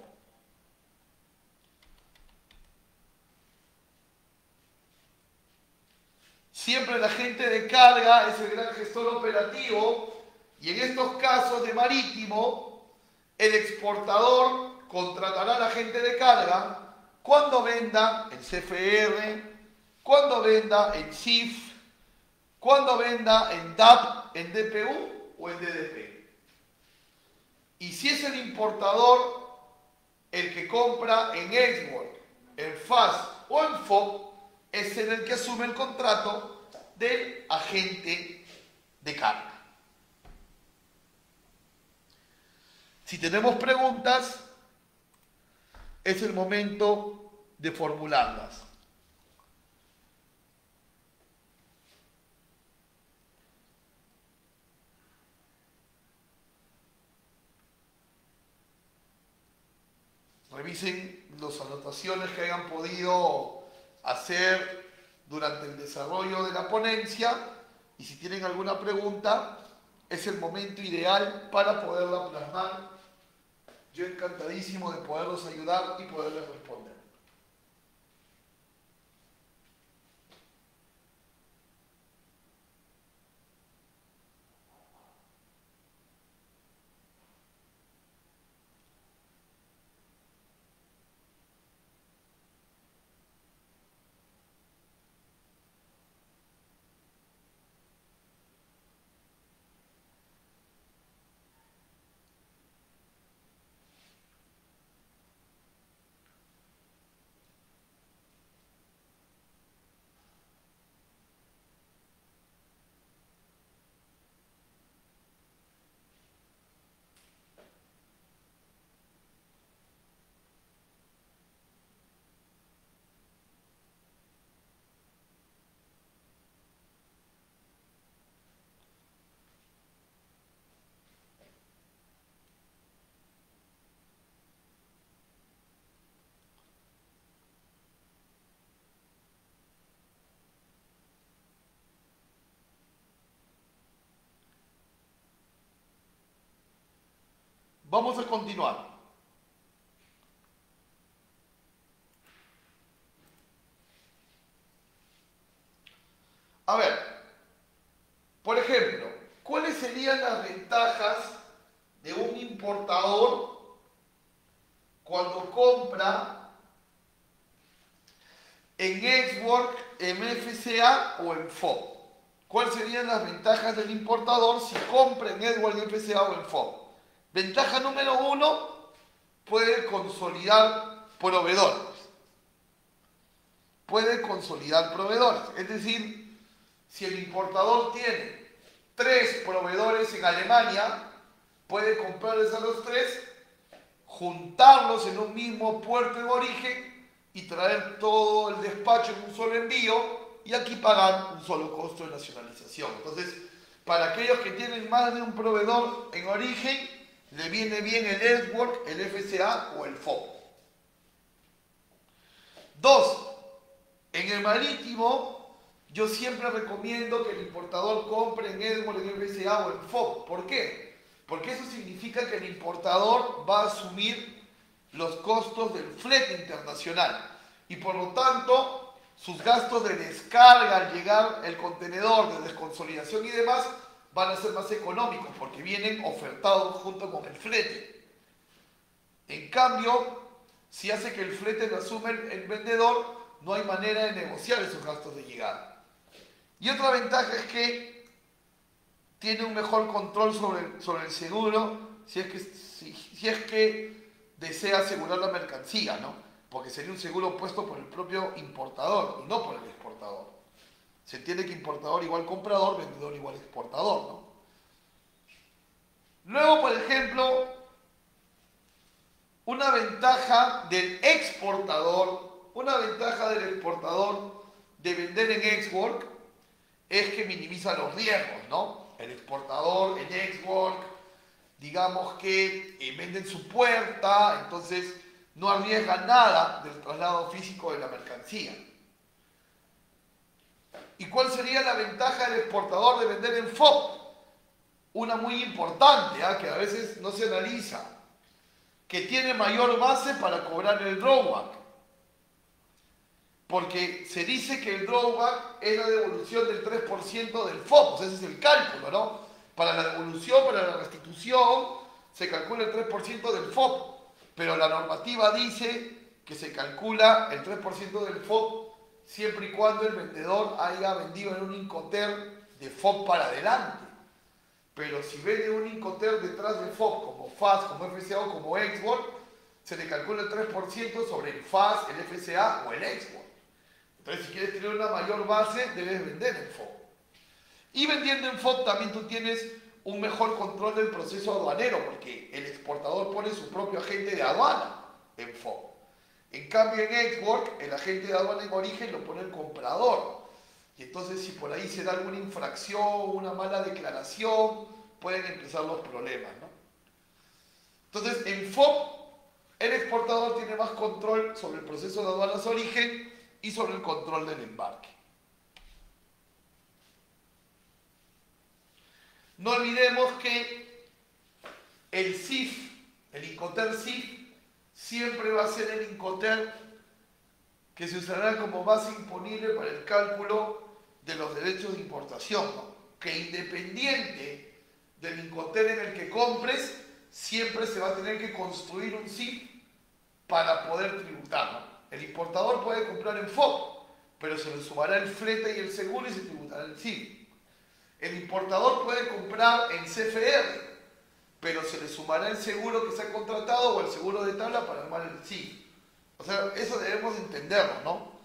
Siempre el agente de carga es el gran gestor operativo y en estos casos de marítimo, el exportador contratará al agente de carga cuando venda en CFR, cuando venda en SIF, cuando venda en DAP, en DPU o en DDP. Y si es el importador el que compra en Export, en FAS o en FOB, es el que asume el contrato del agente de carga. Si tenemos preguntas, es el momento de formularlas. Revisen las anotaciones que hayan podido hacer durante el desarrollo de la ponencia y si tienen alguna pregunta, es el momento ideal para poderla plasmar. Yo encantadísimo de poderlos ayudar y poderles responder. Vamos a continuar. A ver, por ejemplo, ¿cuáles serían las ventajas de un importador cuando compra en Xwork, en FCA o en FOB? ¿Cuáles serían las ventajas del importador si compra en Xwork, en FCA o en FOB? Ventaja número 1, puede consolidar proveedores. Puede consolidar proveedores. Es decir, si el importador tiene 3 proveedores en Alemania, puede comprarles a los 3, juntarlos en un mismo puerto de origen y traer todo el despacho en un solo envío y aquí pagar un solo costo de nacionalización. Entonces, para aquellos que tienen más de un proveedor en origen, le viene bien el Xwork, el FCA o el FOB. 2. En el marítimo, yo siempre recomiendo que el importador compre en Xwork, en FCA o en FOB. ¿Por qué? Porque eso significa que el importador va a asumir los costos del flete internacional y por lo tanto sus gastos de descarga al llegar el contenedor, de desconsolidación y demás van a ser más económicos porque vienen ofertados junto con el flete. En cambio, si hace que el flete lo asume el vendedor, no hay manera de negociar esos gastos de llegada. Y otra ventaja es que tiene un mejor control sobre el seguro si es que desea asegurar la mercancía, ¿no? Porque sería un seguro puesto por el propio importador y no por el exportador. Se entiende que importador igual comprador, vendedor igual exportador, ¿no? Luego, por ejemplo, una ventaja del exportador de vender en Xwork es que minimiza los riesgos, ¿no? El exportador en Xwork, digamos que vende en su puerta, entonces no arriesga nada del traslado físico de la mercancía. ¿Y cuál sería la ventaja del exportador de vender en FOB? Una muy importante, que a veces no se analiza, que tiene mayor base para cobrar el drawback. Porque se dice que el drawback es la devolución del 3% del FOB, o sea, ese es el cálculo, ¿no? Para la devolución, para la restitución, se calcula el 3% del FOB, pero la normativa dice que se calcula el 3% del FOB siempre y cuando el vendedor haya vendido en un Incoterm de FOB para adelante. Pero si vende un Incoterm detrás de FOB, como FAS, como FCA o como Xwork, se le calcula el 3% sobre el FAS, el FCA o el Xwork. Entonces, si quieres tener una mayor base, debes vender en FOB. Y vendiendo en FOB también tú tienes un mejor control del proceso aduanero, porque el exportador pone su propio agente de aduana en FOB. En cambio en export, el agente de aduana en origen lo pone el comprador. Y entonces si por ahí se da alguna infracción, una mala declaración, pueden empezar los problemas, ¿no? Entonces en FOB, el exportador tiene más control sobre el proceso de aduanas origen y sobre el control del embarque. No olvidemos que el CIF, el Incoterm CIF, siempre va a ser el Incoterm que se usará como base imponible para el cálculo de los derechos de importación, ¿no? Que independiente del Incoterm en el que compres, siempre se va a tener que construir un CIF para poder tributar, ¿no? El importador puede comprar en FOB, pero se le sumará el flete y el seguro y se tributará el CIF. El importador puede comprar en CFR, pero se le sumará el seguro que se ha contratado o el seguro de tabla para armar el CIF. O sea, eso debemos entenderlo, ¿no?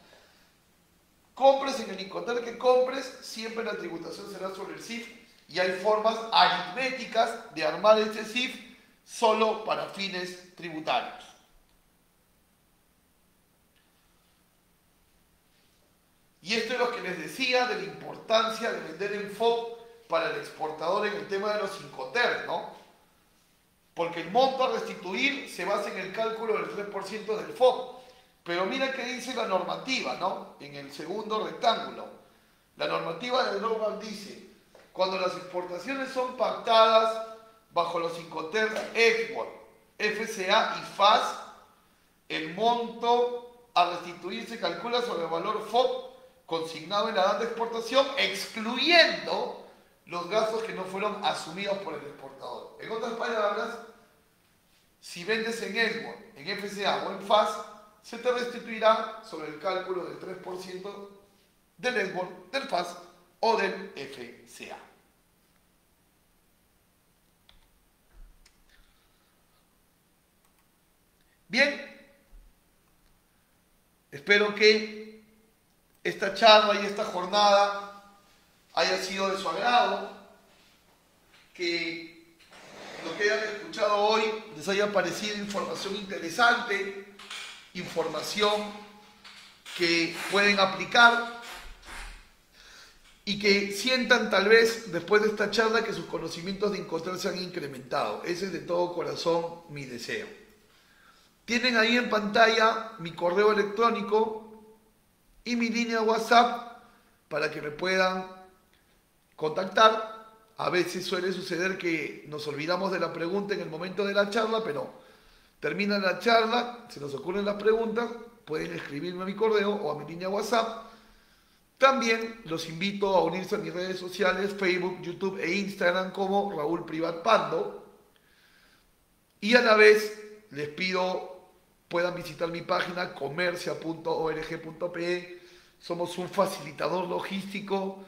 Compres en el Incoterm que compres, siempre la tributación será sobre el CIF y hay formas aritméticas de armar este CIF solo para fines tributarios. Y esto es lo que les decía de la importancia de vender en FOB para el exportador en el tema de los Incoterm, ¿no? Porque el monto a restituir se basa en el cálculo del 3% del FOB. Pero mira qué dice la normativa, ¿no? En el segundo rectángulo. La normativa del NORMAL dice, cuando las exportaciones son pactadas bajo los Incoterm Export, FCA y FAS, el monto a restituir se calcula sobre el valor FOB consignado en la data de exportación, excluyendo los gastos que no fueron asumidos por el exportador. En otras palabras, si vendes en export, en FCA o en FAS, se te restituirá sobre el cálculo del 3% del export, del FAS o del FCA. Bien, espero que esta charla y esta jornada haya sido de su agrado, que lo que hayan escuchado hoy les haya parecido información interesante, información que pueden aplicar y que sientan tal vez después de esta charla que sus conocimientos de Incoterm se han incrementado. Ese es de todo corazón mi deseo. Tienen ahí en pantalla mi correo electrónico y mi línea WhatsApp para que me puedan contactar. A veces suele suceder que nos olvidamos de la pregunta en el momento de la charla, pero termina la charla, se nos ocurren las preguntas, pueden escribirme a mi correo o a mi línea WhatsApp. También los invito a unirse a mis redes sociales, Facebook, YouTube e Instagram como Raúl Privat Pando. Y a la vez les pido puedan visitar mi página comercia.org.pe. Somos un facilitador logístico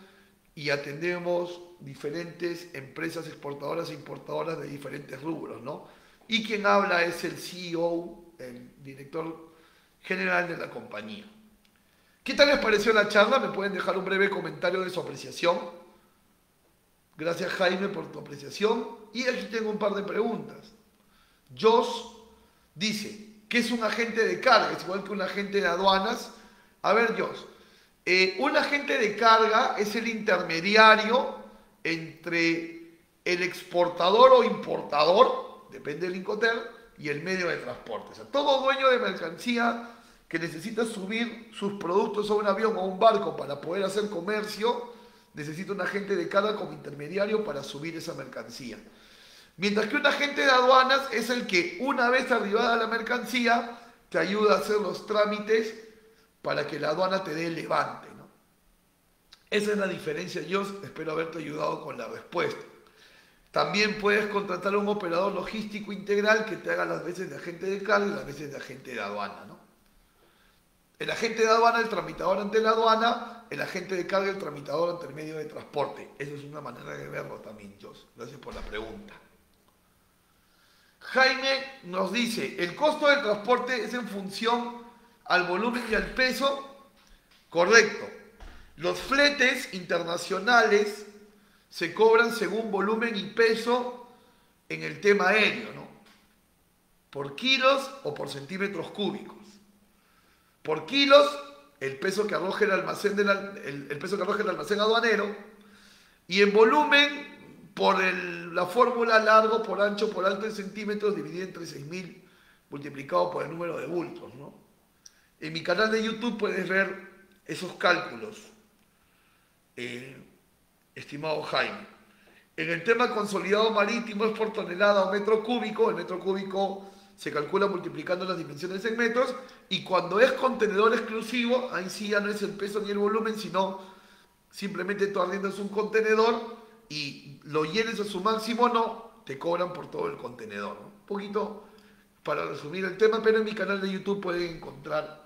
y atendemos diferentes empresas exportadoras e importadoras de diferentes rubros, ¿no? Y quien habla es el CEO, el director general de la compañía. ¿Qué tal les pareció la charla? Me pueden dejar un breve comentario de su apreciación. Gracias, Jaime, por tu apreciación. Y aquí tengo un par de preguntas. Jos dice, ¿qué es un agente de carga? Es igual que un agente de aduanas. A ver, Jos, un agente de carga es el intermediario entre el exportador o importador, depende del Incoterm, y el medio de transporte. O sea, todo dueño de mercancía que necesita subir sus productos a un avión o a un barco para poder hacer comercio, necesita un agente de carga como intermediario para subir esa mercancía. Mientras que un agente de aduanas es el que, una vez arribada la mercancía, te ayuda a hacer los trámites para que la aduana te dé el levante, ¿no? Esa es la diferencia. Yo espero haberte ayudado con la respuesta. También puedes contratar a un operador logístico integral que te haga las veces de agente de carga y las veces de agente de aduana, ¿no? El agente de aduana, el tramitador ante la aduana, el agente de carga, el tramitador ante el medio de transporte. Esa es una manera de verlo también, Jos. Gracias por la pregunta. Jaime nos dice, ¿el costo del transporte es en función al volumen y al peso? Correcto. Los fletes internacionales se cobran según volumen y peso en el tema aéreo, ¿no? Por kilos o por centímetros cúbicos. por kilos, el peso que arroje el almacén, el peso que arroje el almacén aduanero, y en volumen, por la fórmula largo por ancho por alto en centímetros, dividido entre 6.000, multiplicado por el número de bultos, ¿no? En mi canal de YouTube puedes ver esos cálculos, estimado Jaime. En el tema consolidado marítimo es por tonelada o metro cúbico. El metro cúbico se calcula multiplicando las dimensiones en metros, y cuando es contenedor exclusivo, ahí sí ya no es el peso ni el volumen, sino simplemente tú arriendas un contenedor y lo llenes a su máximo, no, te cobran por todo el contenedor, ¿no? Un poquito para resumir el tema, pero en mi canal de YouTube pueden encontrar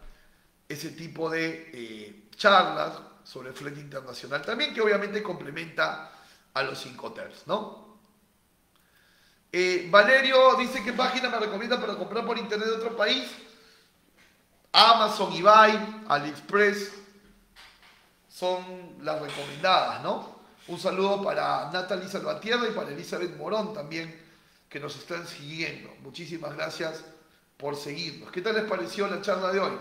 ese tipo de charlas sobre flete internacional también, que obviamente complementa a los Incoterms, ¿no? Valerio dice: ¿qué página me recomienda para comprar por internet de otro país? Amazon, eBay, AliExpress son las recomendadas, ¿no? Un saludo para Natalie Salvatierra y para Elizabeth Morón también, que nos están siguiendo. Muchísimas gracias por seguirnos. ¿Qué tal les pareció la charla de hoy?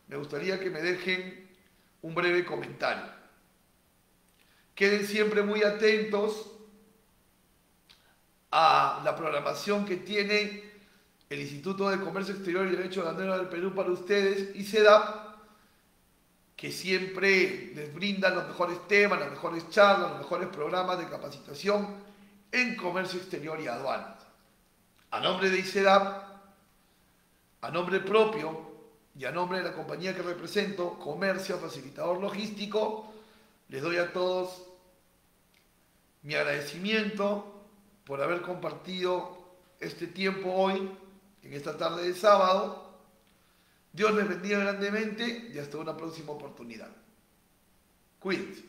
Me gustaría que me dejen un breve comentario. Queden siempre muy atentos a la programación que tiene el Instituto de Comercio Exterior y Derecho Aduanero del Perú para ustedes, ICEDAP, que siempre les brinda los mejores temas, las mejores charlas, los mejores programas de capacitación en comercio exterior y aduanas. A nombre de ICEDAP, a nombre propio y a nombre de la compañía que represento, Comercio Facilitador Logístico, les doy a todos mi agradecimiento por haber compartido este tiempo hoy, en esta tarde de sábado. Dios les bendiga grandemente y hasta una próxima oportunidad. Cuídense.